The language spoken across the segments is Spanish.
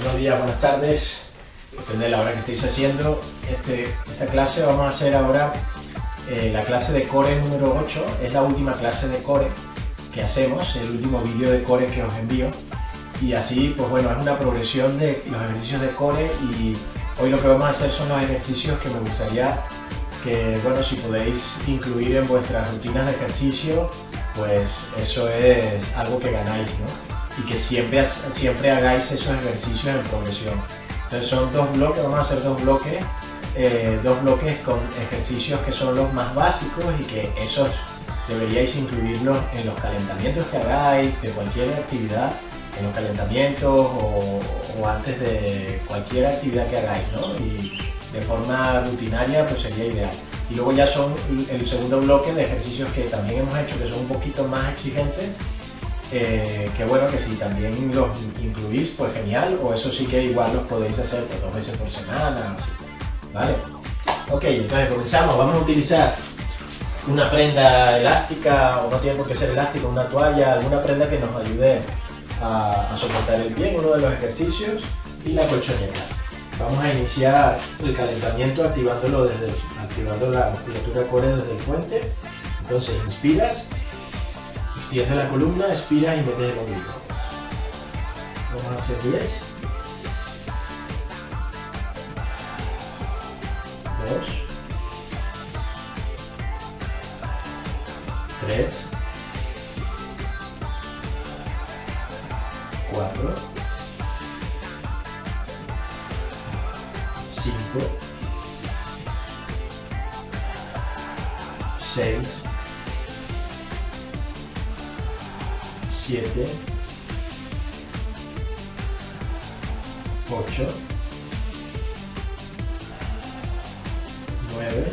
Buenos días, buenas tardes, depende de la hora que estéis haciendo. Esta clase vamos a hacer ahora la clase de core número 8, es la última clase de core que hacemos, el último vídeo de core que os envío. Y así, pues bueno, es una progresión de los ejercicios de core y hoy lo que vamos a hacer son los ejercicios que me gustaría que, bueno, si podéis incluir en vuestras rutinas de ejercicio, pues eso es algo que ganáis, ¿no? Y que siempre hagáis esos ejercicios en progresión. Entonces son dos bloques, vamos a hacer dos bloques con ejercicios que son los más básicos y que esos deberíais incluirlos en los calentamientos que hagáis de cualquier actividad, en los calentamientos o antes de cualquier actividad que hagáis, ¿no? Y de forma rutinaria pues sería ideal. Y luego ya son el segundo bloque de ejercicios que también hemos hecho que son un poquito más exigentes, que bueno, que si también los incluís pues genial, o eso sí que igual los podéis hacer pues 2 veces por semana, así, ¿vale? Ok, entonces comenzamos. Vamos a utilizar una prenda elástica, o no tiene por qué ser elástica, una toalla, alguna prenda que nos ayude a soportar el pie en uno de los ejercicios, y la colchoneta. Vamos a iniciar el calentamiento activando la musculatura core desde el puente. Entonces inspiras, extiende la columna, expiras y metes el ombligo. Vamos a hacer 10, 2, 3, 4, 5, 6, 7, 8, 9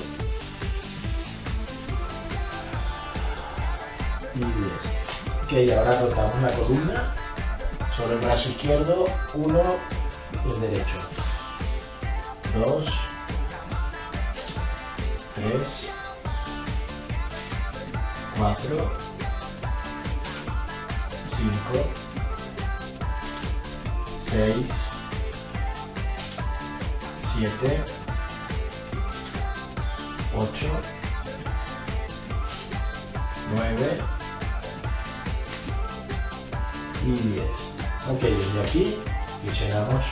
y 10. Ok, ahora rotamos la columna sobre el brazo izquierdo, 1 y el derecho. 2, 3, 4, 5, 6, 7, 8, 9 y 10. Ok, desde aquí flexionamos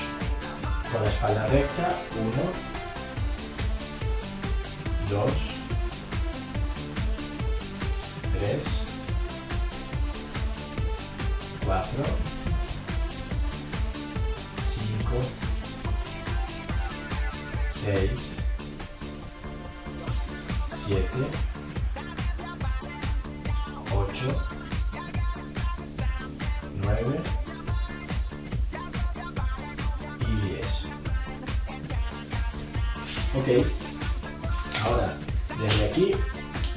con la espalda recta, 1, 2, 3, 4, 5, 6, 7, 8, 9 y 10. Ok, ahora desde aquí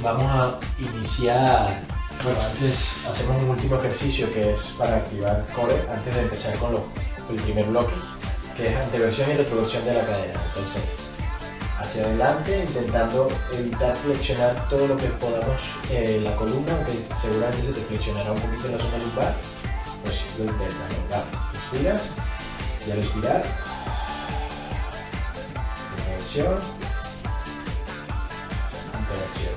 vamos a iniciar. Bueno, antes hacemos un último ejercicio que es para activar core antes de empezar con el primer bloque, que es anteversión y retroversión de la cadera. Entonces, hacia adelante, intentando evitar flexionar todo lo que podamos la columna, aunque seguramente se te flexionará un poquito en la zona lumbar, pues lo intentas, ¿no? Va, inspiras y al expirar, retroversión, anteversión,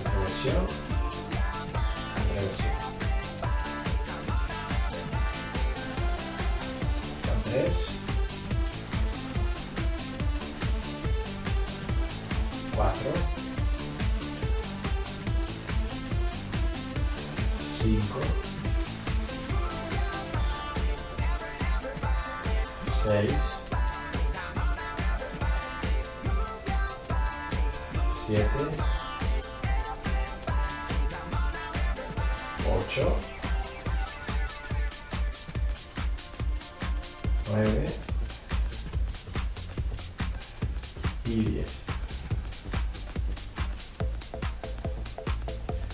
retroversión, reversión. Son 3, 4, 5, 6, 7, 8, 9 y 10.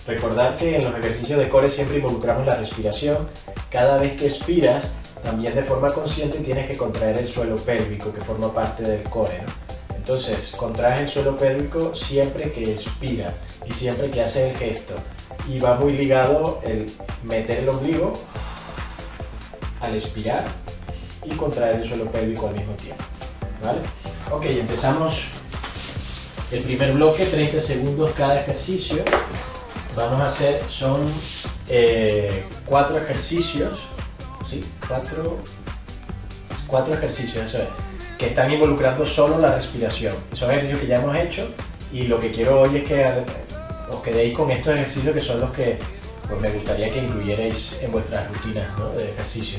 Recordad que en los ejercicios de core siempre involucramos la respiración. Cada vez que expiras, también de forma consciente tienes que contraer el suelo pélvico, que forma parte del core, ¿no? Entonces, contraes el suelo pélvico siempre que expiras y siempre que haces el gesto. Y va muy ligado el meter el ombligo al expirar y contraer el suelo pélvico al mismo tiempo, ¿vale? Ok, empezamos el primer bloque, 30 segundos cada ejercicio. Vamos a hacer, son 4 ejercicios, ¿sí? 4 ejercicios, eso es, que están involucrando solo la respiración. Son ejercicios que ya hemos hecho y lo que quiero hoy es que os quedéis con estos ejercicios que son los que pues, me gustaría que incluyerais en vuestras rutinas, ¿no? De ejercicio.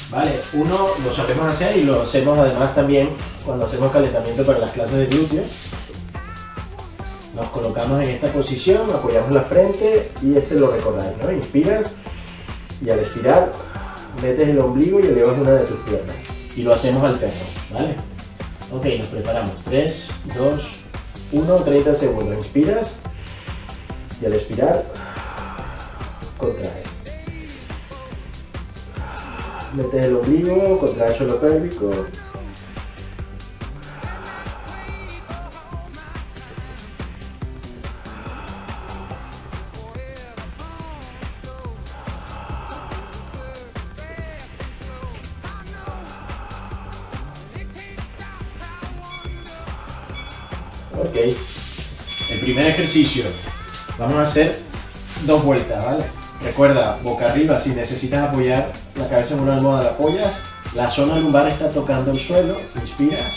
Vale, uno lo solemos hacer y lo hacemos además también cuando hacemos calentamiento para las clases de glúteo. Nos colocamos en esta posición, apoyamos la frente y lo recordáis, ¿no? Inspiras y al expirar metes el ombligo y elevas una de tus piernas. Y lo hacemos alterno, ¿vale? Ok, nos preparamos. 3, 2, 1, 30 segundos. Inspiras y al expirar contraes. Metes el ombligo, contraes el suelo pélvico. Ok, el primer ejercicio, vamos a hacer 2 vueltas, ¿vale? Recuerda, boca arriba, si necesitas apoyar la cabeza en una almohada, la apoyas, la zona lumbar está tocando el suelo, inspiras,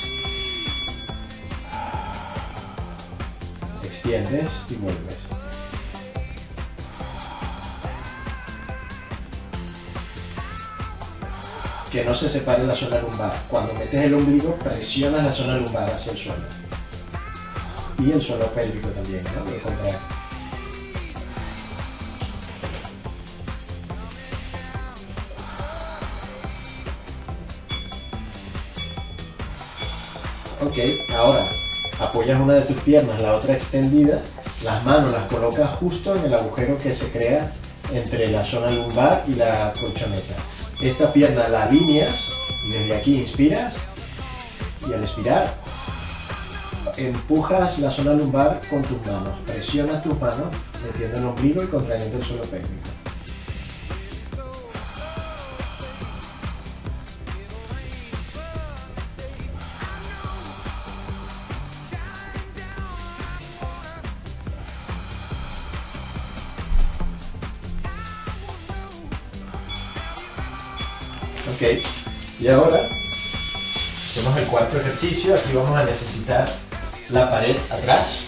extiendes y vuelves. Que no se separe la zona lumbar, cuando metes el ombligo presionas la zona lumbar hacia el suelo. Y el suelo pélvico también, ¿no? De contraer. Ok, ahora apoyas una de tus piernas, la otra extendida, las manos las colocas justo en el agujero que se crea entre la zona lumbar y la colchoneta. Esta pierna la alineas y desde aquí inspiras y al expirar empujas la zona lumbar con tus manos, presionas tus manos metiendo el ombligo y contrayendo el suelo pélvico. Ok, y ahora hacemos el cuarto ejercicio. Aquí vamos a necesitar la pared atrás,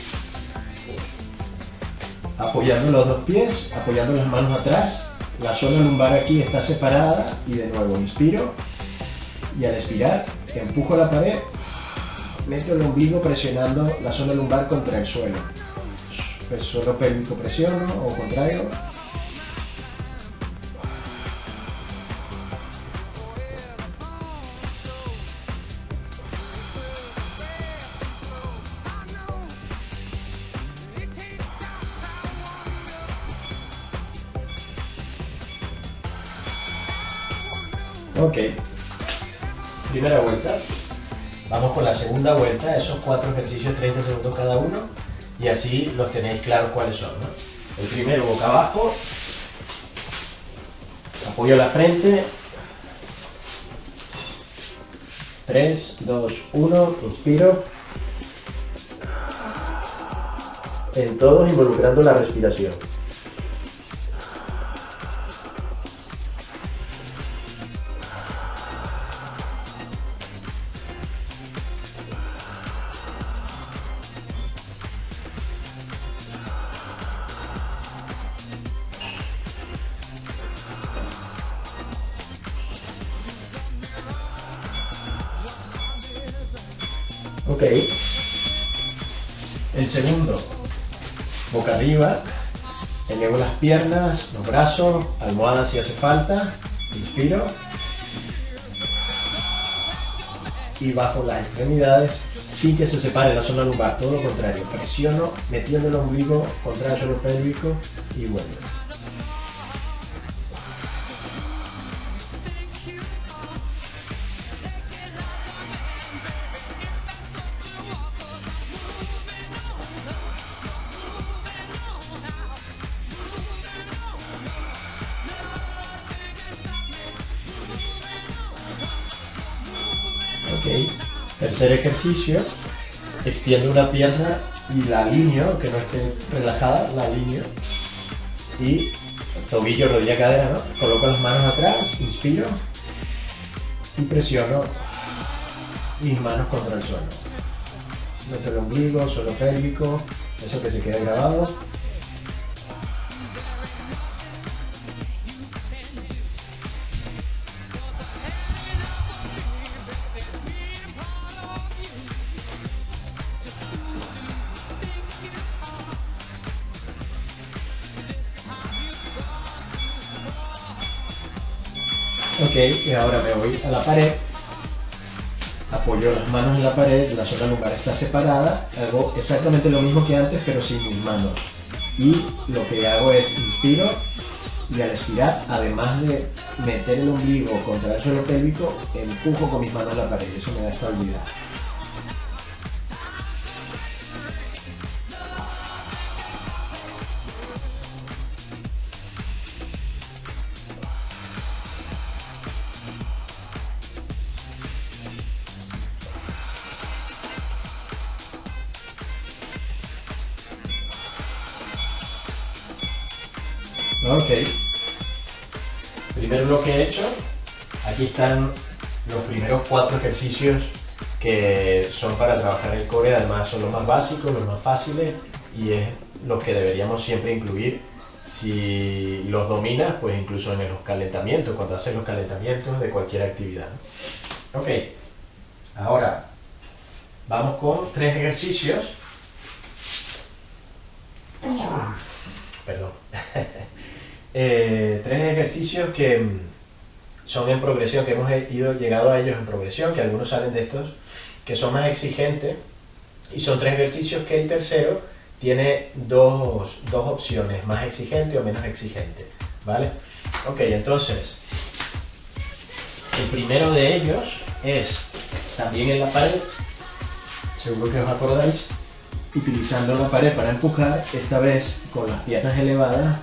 apoyando los 2 pies, apoyando las manos atrás, la zona lumbar aquí está separada y de nuevo inspiro y al expirar empujo la pared, meto el ombligo presionando la zona lumbar contra el suelo, el suelo pélvico presiono o contraigo. Ok, primera vuelta, vamos con la segunda vuelta, esos 4 ejercicios 30 segundos cada uno y así los tenéis claros cuáles son, ¿no? El primero boca abajo, apoyo la frente, 3, 2, 1, inspiro, en todos involucrando la respiración. Ok, el segundo, boca arriba, elevo las piernas, los brazos, almohada si hace falta, inspiro y bajo las extremidades sin que se separe la zona lumbar, todo lo contrario, presiono metiendo el ombligo contra el suelo pélvico y vuelvo. Ok, tercer ejercicio, extiendo una pierna y la alineo, aunque no esté relajada, la alineo. Y tobillo, rodilla, cadera, ¿no? Coloco las manos atrás, inspiro y presiono mis manos contra el suelo. Meto el ombligo, suelo pélvico, eso que se quede grabado. Ok, y ahora me voy a la pared, apoyo las manos en la pared, la zona lumbar está separada, hago exactamente lo mismo que antes pero sin mis manos. Y lo que hago es inspiro y al expirar, además de meter el ombligo contra el suelo pélvico, empujo con mis manos a la pared, eso me da estabilidad. Ok, primero lo que he hecho, aquí están los primeros 4 ejercicios que son para trabajar el core, además son los más básicos, los más fáciles y es los que deberíamos siempre incluir si los dominas, pues incluso en los calentamientos, cuando haces los calentamientos de cualquier actividad. Ok, ahora vamos con 3 ejercicios. Perdón. 3 ejercicios que son en progresión, que hemos llegado a ellos en progresión, que algunos salen de estos, que son más exigentes, y son 3 ejercicios que el tercero tiene dos opciones, más exigente o menos exigente, ¿vale? Ok, entonces, el primero de ellos es también en la pared, seguro que os acordáis, utilizando la pared para empujar, esta vez con las piernas elevadas.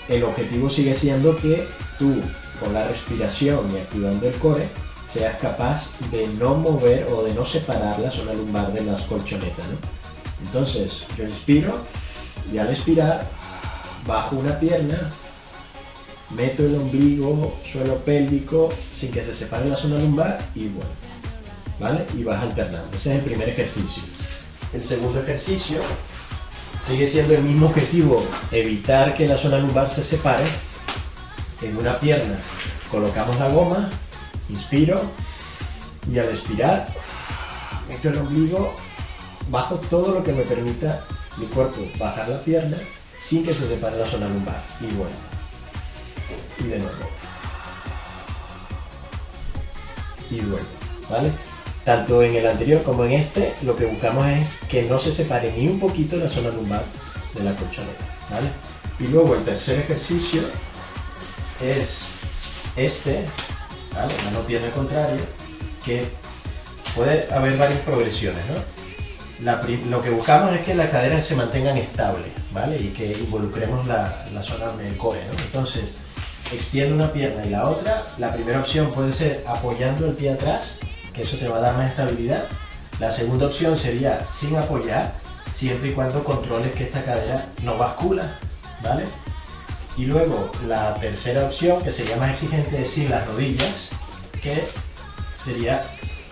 El objetivo sigue siendo que tú, con la respiración y activando el core, seas capaz de no mover o de no separar la zona lumbar de las colchonetas, ¿no? Entonces, yo inspiro y al expirar, bajo una pierna, meto el ombligo, suelo pélvico, sin que se separe la zona lumbar y vuelvo, ¿vale? Y vas alternando. Ese es el primer ejercicio. El segundo ejercicio sigue siendo el mismo objetivo, evitar que la zona lumbar se separe. En una pierna colocamos la goma, inspiro y al expirar meto el ombligo, bajo todo lo que me permita mi cuerpo bajar la pierna sin que se separe la zona lumbar y vuelvo. Y de nuevo. Y vuelvo, ¿vale? Tanto en el anterior como en este, lo que buscamos es que no se separe ni un poquito la zona lumbar de la colchoneta, ¿vale? Y luego el tercer ejercicio es este, ¿vale? Mano pierna contraria, que puede haber varias progresiones, ¿no? Lo que buscamos es que las caderas se mantengan estables, ¿vale? Y que involucremos la zona del core, ¿no? Entonces, extiendo una pierna y la otra. La primera opción puede ser apoyando el pie atrás, que eso te va a dar más estabilidad. La segunda opción sería sin apoyar, siempre y cuando controles que esta cadera no bascula, ¿vale? Y luego la tercera opción, que sería más exigente, es sin las rodillas, que sería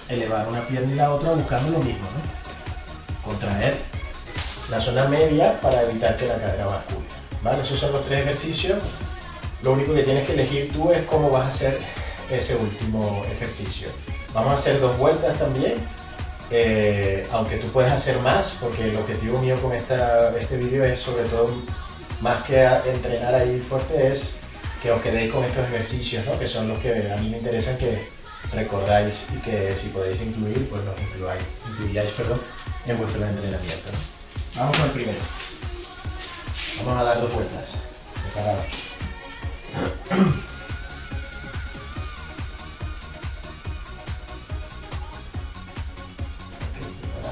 elevar una pierna y la otra buscando lo mismo, ¿no? Contraer la zona media para evitar que la cadera bascule, ¿vale? Esos son los 3 ejercicios. Lo único que tienes que elegir tú es cómo vas a hacer ese último ejercicio. Vamos a hacer 2 vueltas también, aunque tú puedes hacer más, porque el objetivo mío con este vídeo es sobre todo, más que entrenar ahí fuerte, es que os quedéis con estos ejercicios, ¿no? Que son los que a mí me interesan que recordáis y que si podéis incluir, pues los incluyáis en vuestro entrenamiento, ¿no? Vamos con el primero. Vamos a dar 2 vueltas. Preparados.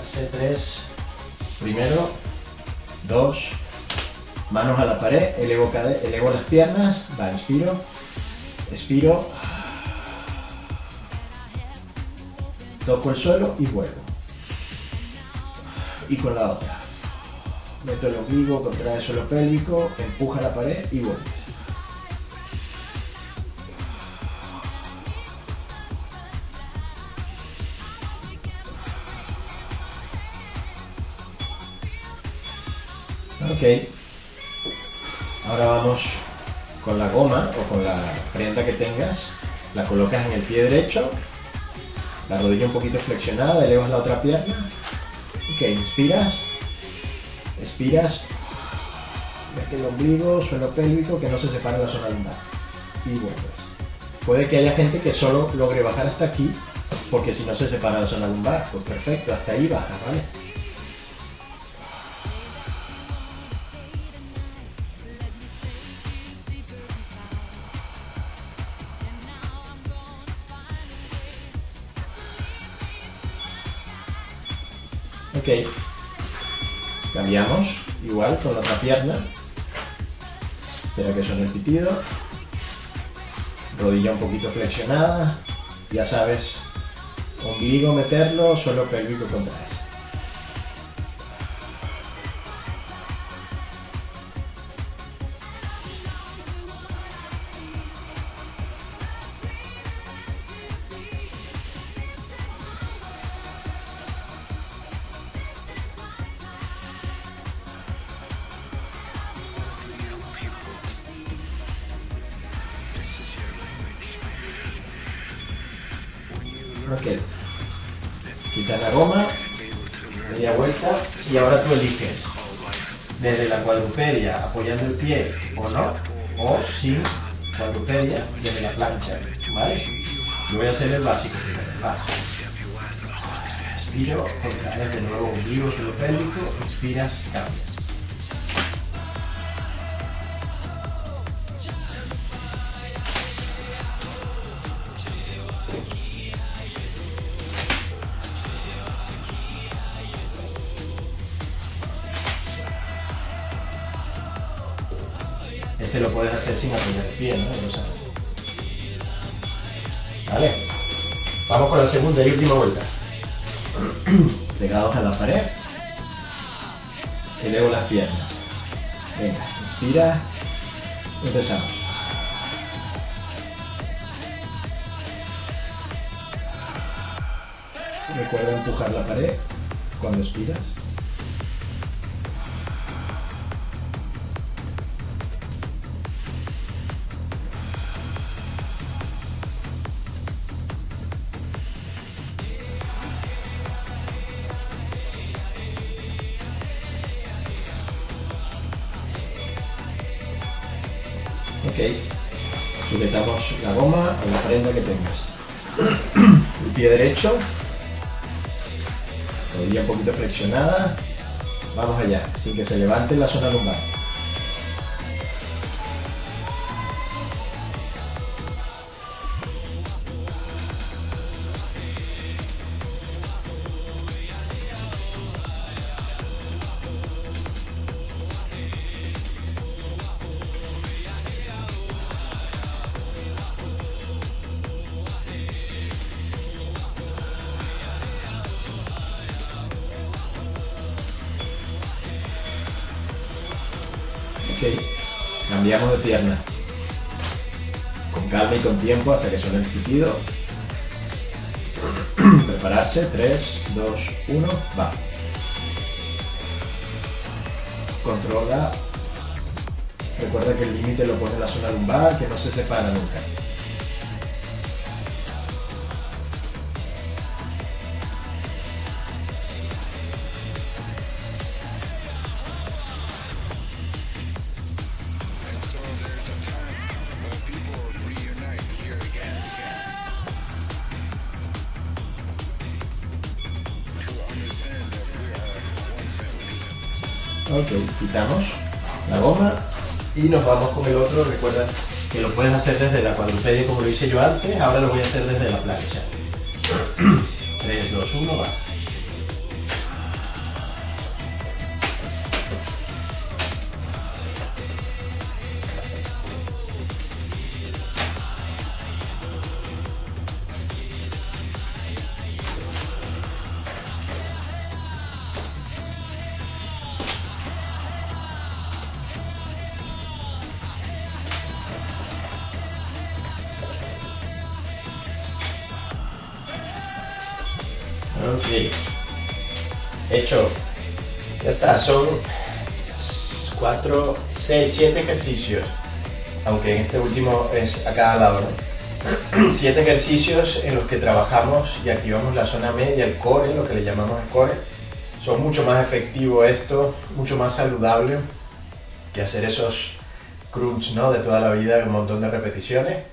Hace 3. Primero, 2. Manos a la pared, elevo las piernas, va, inspiro, expiro, toco el suelo y vuelvo. Y con la otra. Meto el ombligo contra el suelo pélvico, empuja la pared y vuelvo. Ok. Ahora vamos con la goma o con la prenda que tengas. La colocas en el pie derecho, la rodilla un poquito flexionada, elevas la otra pierna. Ok, inspiras, expiras, mete el ombligo, suelo pélvico, que no se separe la zona lumbar y vuelves. Puede que haya gente que solo logre bajar hasta aquí, porque si no se separa la zona lumbar, pues perfecto, hasta ahí baja, ¿vale? Ok, cambiamos, igual con la otra pierna, espera que suene el pitido, rodilla un poquito flexionada, ya sabes, ombligo meterlo, suelo pélvico contraer. Ok, quitas la goma, media vuelta y ahora tú eliges desde la cuadrupedia apoyando el pie o no, o sin cuadrupedia desde la plancha, ¿vale? Yo voy a hacer el básico primero, vale. Expiro, contraes de nuevo ombligo, suelo pélvico, expiras, cambias. Este lo puedes hacer sin apoyar el pie, ¿no? Vale. Vamos con la segunda y última vuelta. Pegados a la pared. Elevo las piernas. Venga, inspira. Empezamos. Recuerda empujar la pared cuando expiras. Ok, sujetamos la goma a la prenda que tengas. El pie derecho, rodilla un poquito flexionada. Vamos allá, sin que se levante la zona lumbar. Ok, cambiamos de pierna. Con calma y con tiempo hasta que suene el pitido. Prepararse, 3, 2, 1, va. Controla. Recuerda que el límite lo pone en la zona lumbar, que no se separa nunca. Ok, quitamos la goma y nos vamos con el otro. Recuerda que lo puedes hacer desde la cuadrupedia como lo hice yo antes, ahora lo voy a hacer desde la plancha. 3, 2, 1, va. Ok. Hecho. Ya está, son 4, 6, 7 ejercicios. Aunque en este último es a cada lado, ¿no? 7 ejercicios en los que trabajamos y activamos la zona media, el core, lo que le llamamos el core. Son mucho más efectivo esto, mucho más saludable que hacer esos crunch, ¿no? De toda la vida, un montón de repeticiones.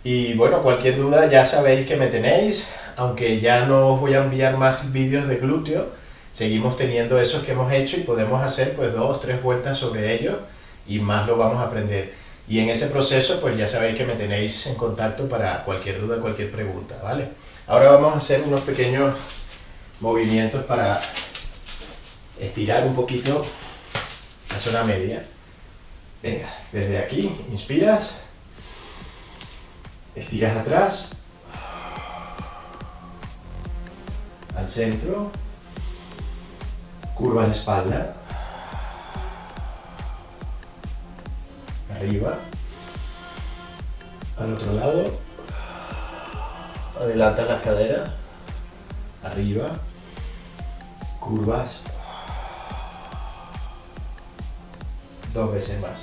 Y bueno, cualquier duda ya sabéis que me tenéis, aunque ya no os voy a enviar más vídeos de glúteo, seguimos teniendo esos que hemos hecho y podemos hacer pues 2, 3 vueltas sobre ellos y más lo vamos a aprender. Y en ese proceso pues ya sabéis que me tenéis en contacto para cualquier duda, cualquier pregunta, ¿vale? Ahora vamos a hacer unos pequeños movimientos para estirar un poquito la zona media. Venga, desde aquí, inspiras, estiras atrás, al centro, curva la espalda, arriba, al otro lado, adelanta las caderas, arriba, curvas, 2 veces más.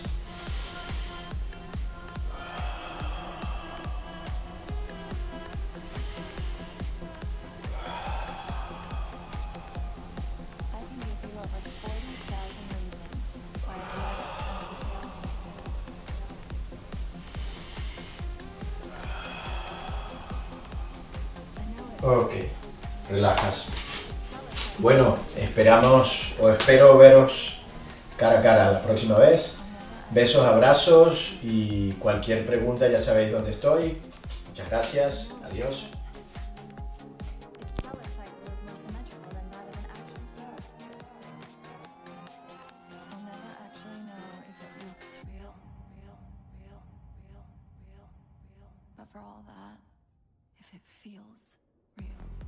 Ok, relajas. Bueno, esperamos o espero veros cara a cara la próxima vez. Besos, abrazos y cualquier pregunta ya sabéis dónde estoy. Muchas gracias, adiós. But for all that, if it feels real.